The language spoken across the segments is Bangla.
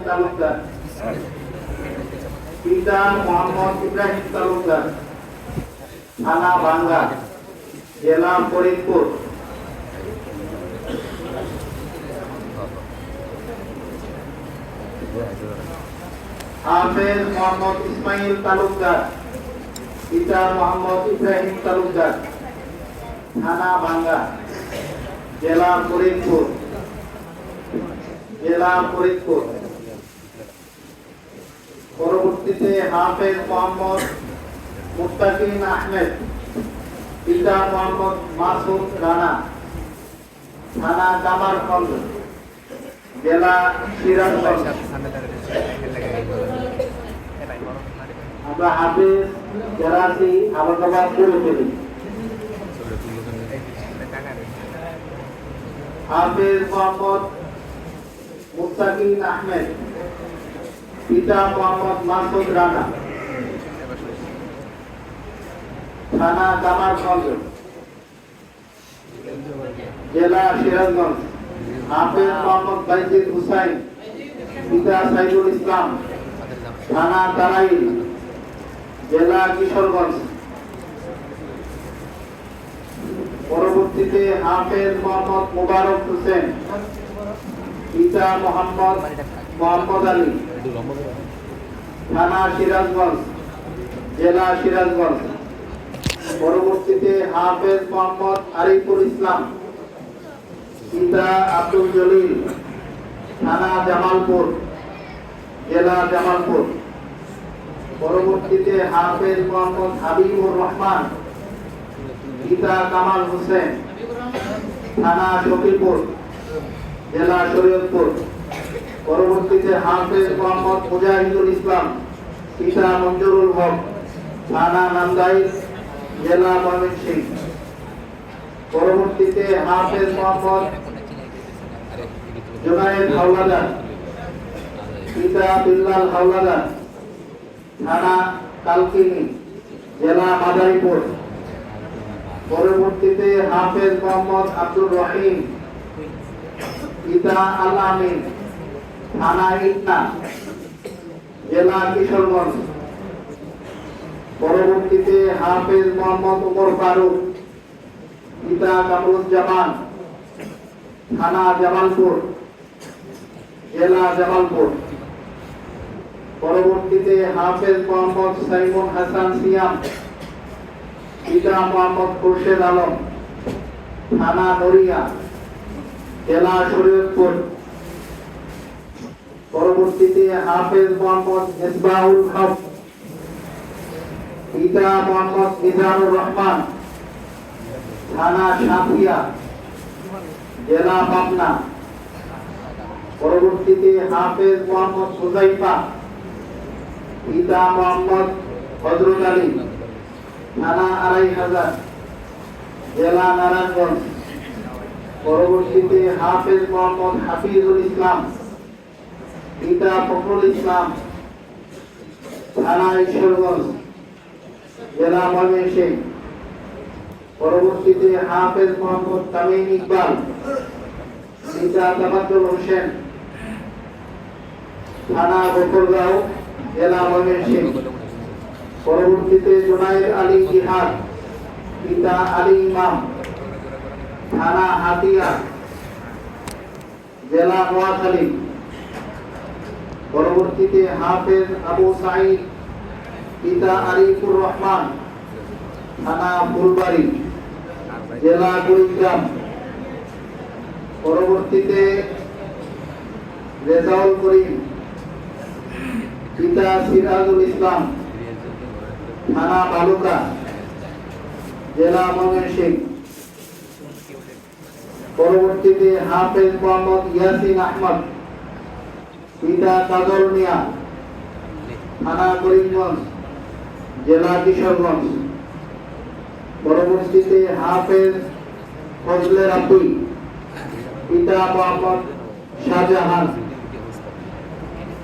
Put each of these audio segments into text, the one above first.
তালুকদার, পিতা মোহাম্মদ ইব্রাহিম তালুকদার, থানা বাংলা, জেলা ফরিদপুর। হাফেজ মোহাম্মদ ইসমাইল তালুকদার, পিতা মোহাম্মদ ইব্রাহিম তালুকদার, থানা বাংলা, জেলা ফরিদপুর। পরবর্তীতে হাফেজ মোহাম্মদ মুত্তাকিন আহমেদ, পিতা মোহাম্মদ মাসুদ রানা, থানা কামারগঞ্জ, জেলা সিরাজগঞ্জ। আমরা হাফেজ যারা আছি আলোচনা করে ফেলি। হাফেজ মোহাম্মদ মুত্তাকিন আহমেদ, পিতা মোহাম্মদ মাসুদ রানা, থানা কামারগঞ্জ, জেলা সিরাজগঞ্জ। হাফেজ মোহাম্মদ বাইজিদ হুসাইন, পিতা সাইদুল ইসলাম, থানা তারাইল, জেলা কিশোরগঞ্জ। পরবর্তীতে হাফেজ মোহাম্মদ মোবারক হোসেন, পিতা মোহাম্মদ আলী, থানা সিরাজগঞ্জ, জেলা সিরাজগঞ্জ। পরবর্তীতে হাফেজ মোহাম্মদ আরিফুল ইসলাম, পিতা আব্দুল জলিল, থানা জামালপুর, জেলা জামালপুর। পরবর্তীতে হাফেজ মোহাম্মদ হাবিবুর রহমান, পিতা কামাল হোসেন, থানা শফিপুর, জেলা শরীয়তপুর। পরবর্তীতে হাফেজ মোহাম্মদ মুজাহিদুল ইসলাম, পিতা মঞ্জুরুল হক, থানা নান্দাইল, জেলা ময়মনসিংহ। পরবর্তীতে হাফেজ মোহাম্মদ জুনায়েদ হাওলাদার, পিতা বিল্লাল হাওলাদার, থানা কালকিনি, জেলা মাদারীপুর। পরবর্তীতে হাফেজ মোহাম্মদ আব্দুর রহিম, পিতা আল আমিন, থানা ইটনা, জেলা কিশোরগঞ্জ। পরবর্তীতে হাফেজ মোহাম্মদ উমর ফারুক, পিতা কামরুজ্জামান, থানা জামালপুর, জেলা জামালপুর। পরবর্তীতে হাফেজ মোহাম্মদ সাইমুন হাসান সিয়াম, পিতা মোহাম্মদ খুরশেদ আলম, থানা নড়িয়া, জেলা শরীয়তপুর। পরবর্তীতে হাফেজ মোহাম্মদ ইসবাহুল হক, পিতা মোহাম্মদ মিজানুর রহমান, থানা সাঁথিয়া, জেলা পাবনা। পরবর্তীতে হাফেজ মোহাম্মদ হুযাইফা, পিতা মোহাম্মদ হযরত আলী, থানা আড়াইহাজার, জেলা নারায়ণগঞ্জ। পরবর্তীতে হাফেজ মোহাম্মদ হাফিজুল ইসলাম, পিতা ফখরুল ইসলাম, থানা ঈশ্বরগঞ্জ, জেলা ময়মনসিংহ। পরবর্তীতে হাফেজ মোহাম্মদ তামিম ইকবাল, পিতা তাবাজ্জুল হোসেন, থানা বকরগাঁও, জেলা ময়মনসিংহ। পরবর্তীতে জুনায়েদ আলী জিহাদ, পিতা আলী ইমাম, থানা হাতিয়া, জেলা নোয়াখালী। পরবর্তীতে হাফেজ আবু সাঈদ, পিতা আরিফুর রহমান, থানা ফুলবাড়ি, জেলা কুড়িগ্রাম। পরবর্তীতে রেজাউল করিম, পিতা সিরাজুল ইসলাম, থানা বালুকা, জেলা ময়মনসিংহ। পরবর্তীতে হাফেজ মোহাম্মদ ইয়াসিন আহমদ, পিতা কাজল মিয়া, থানা করিমগঞ্জ, জেলা কিশোরগঞ্জ। পরবর্তীতে হাফেজ ফজলে রাব্বি, পিতা মোহাম্মদ শাহজাহান,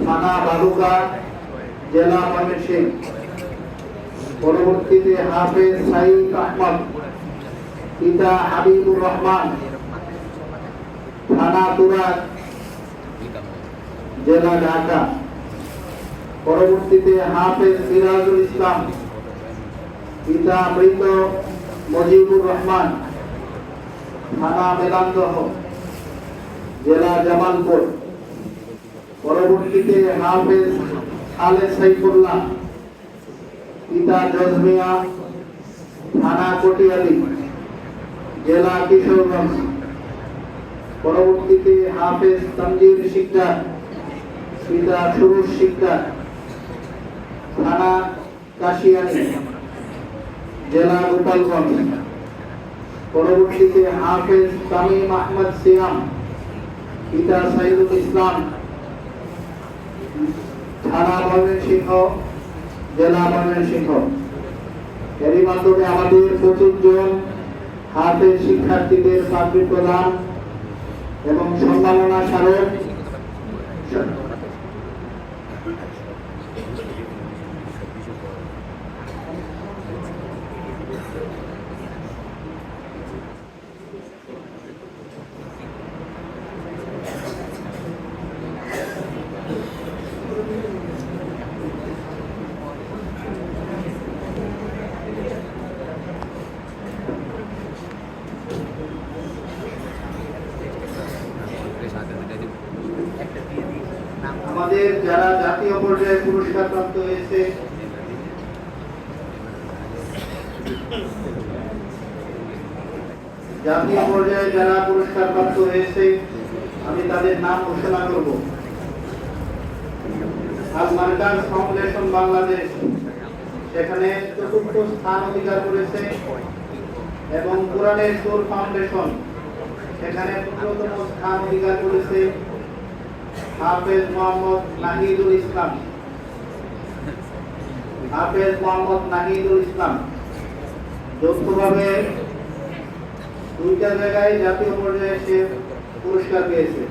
থানা বালুকা, জেলা ময়মনসিংহ। পরবর্তীতে হাফেজ সাইদ আহমদ, পিতা হাবিবুর রহমান, থানা তুরাগ, জেলা ঢাকা। পরবর্তীতে হাফেজ সিরাজুল ইসলাম, পিতা মৃত মজিবুর রহমান, থানা মেলান্দহ, জেলা জামালপুর। পরবর্তীতে হাফেজ খালেদ সাইফুল্লাহ, পিতা জজমিয়া, থানা কটিয়াদি, জেলা কিশোরগঞ্জ। পরবর্তীতে হাফেজ তানজির শিকদার, পিতা সুরুজ শিকদার, থানা কাশিয়ানী, জেলা গোপালগঞ্জ। পরবর্তীতে হাফেজ তামিম আহমদ সিয়াম, পিতা সাইদুল ইসলাম, থানা ময়মনসিংহ, জেলা ময়মনসিংহ। এরই মাধ্যমে আমাদের 25 জন হাফেজ শিক্ষার্থীদের পাগড়ি প্রদান এবং সম্মাননা স্মারক আমাদের যারা জাতীয় পর্যায়ে পুরস্কার প্রাপ্ত হয়েছে, জাতীয় পর্যায়ে যারা পুরস্কার প্রাপ্ত হয়েছে আমি তাদের নাম ঘোষণা করব। আল মার্কাজ ফাউন্ডেশন বাংলাদেশ সেখানে ৪র্থ স্থান অধিকার করেছে এবং কোরআনের সুর ফাউন্ডেশন সেখানে ১৫তম স্থান অধিকার করেছে হাফেজ মোহাম্মদ নাহিদুল ইসলাম। হাফেজ মোহাম্মদ নাহিদুল ইসলাম যৌথভাবে 2টা জায়গায় জাতীয় পর্যায়ে সে পুরস্কার পেয়েছে,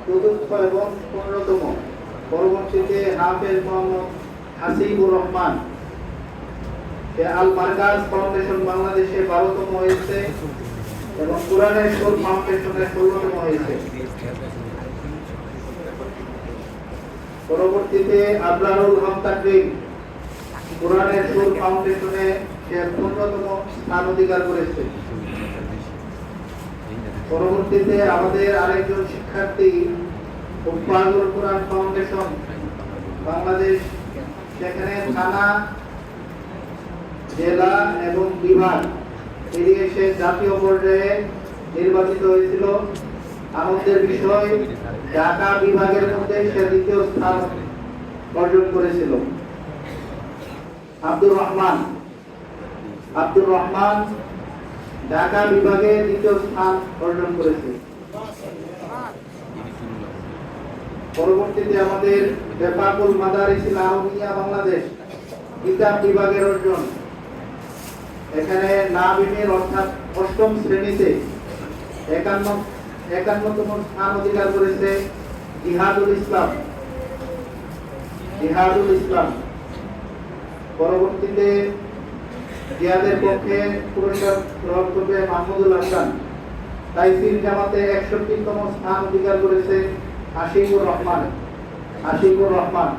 ৪র্থ এবং ১৫তম। পরবর্তীতে হাফেজ মোহাম্মদ হাসিবুর রহমান সে আল মার্কাজ ফাউন্ডেশন বাংলাদেশে 12তম হয়েছে এবং কোরআনের সুর ফাউন্ডেশনে 16তম হয়েছে। পরবর্তীতে আবরারুল হক তাকরিম কোরআনের সুর ফাউন্ডেশনে সে 15তম স্থান অধিকার করেছে। পরবর্তীতে আমাদের আরেকজন শিক্ষার্থী হুফাজুল কোরআন ফাউন্ডেশন বাংলাদেশ সেখানে থানা, জেলা এবং বিভাগ এড়িয়ে সে জাতীয় পর্যায়ে নির্বাচিত হয়েছিল। আনন্দের বিষয় ঢাকা বিভাগের মধ্যে সে 2য় স্থান অর্জন করেছিল। আব্দুর রহমান ঢাকা বিভাগে 2য় স্থান অর্জন করেছে। পরবর্তীতে আমাদের বেফাকুল মাদারিসিল আরবিয়া বাংলাদেশ কিতাব বিভাগের অর্জন, এখানে নাবিনের অর্থাৎ 8ম শ্রেণীতে 51তম স্থান অধিকার করেছে জিহাদুল ইসলাম। পরবর্তীতে জিহাদের পক্ষে পুরস্কার গ্রহণ করবে মাহমুদুল হাসান। তাইসির জামাতে 61তম স্থান অধিকার করেছে আশিকুর রহমান।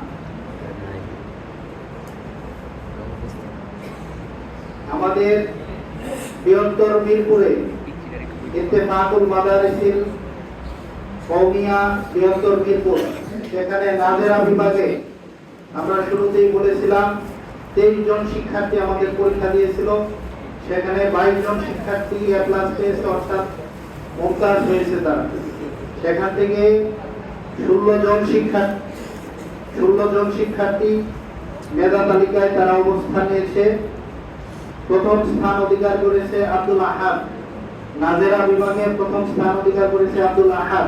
আমাদের বৃহত্তর মিরপুরে ইত্তেফাকুল মাদারিসিল কওমিয়া বৃহত্তর মিরপুর সেখানে নাজেরা বিভাগে আমরা শুরুতেই বলেছিলাম 23 জন শিক্ষার্থী আমাদের পরীক্ষা দিয়েছিল, সেখানে 22 জন শিক্ষার্থী এ প্লাস পেয়েছে অর্থাৎ মুমতাজ হয়েছে তারা। সেখান থেকে 16 জন শিক্ষার্থী মেধা তালিকায় তারা অবস্থান নিয়েছে। প্রথম স্থান অধিকার করেছে আব্দুল আহাদ, নাজেরা বিভাগে প্রথম স্থান অধিকার করেছে আব্দুল আহাদ।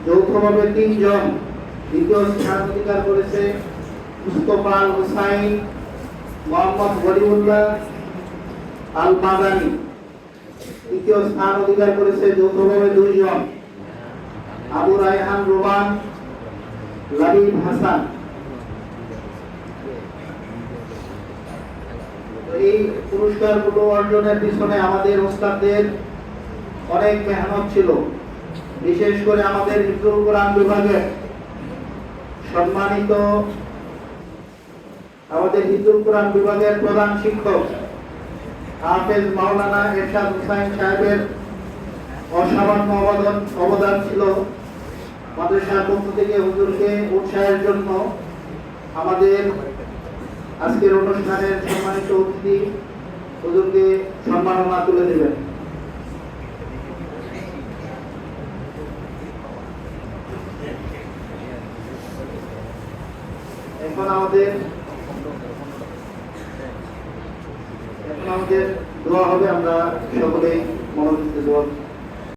যৌথভাবে 3 জন দ্বিতীয় স্থান অধিকার করেছে মুস্তফা আল হুসাইন, মোহাম্মদ ওয়ালিউল্লাহ আল মাদানী। তৃতীয় স্থান অধিকার করেছে যৌথভাবে 2 জন আবু রায়হান রোমান, লাবিব হাসান। এই পুরস্কারগুলো অর্জনের পিছনে আমাদের ওস্তাদদের অনেক মেহনত ছিল। বিশেষ করে আমাদের হিফজুল কোরআন বিভাগের সম্মানিত প্রধান শিক্ষক হাফেজ মাওলানা এরশাদ হুসাইন সাহেবের অসামান্য অবদান ছিল। মাদ্রাসার পক্ষ থেকে হুজুরকে উৎসাহের জন্য আমাদের আজকের অনুষ্ঠানের সম্মানিত অতিথি হুজুরকে সম্মাননা তুলে দেবেন। এখন আমাদের দোয়া হবে, আমরা সকলেই মনোযোগ দিয়ে দোয়া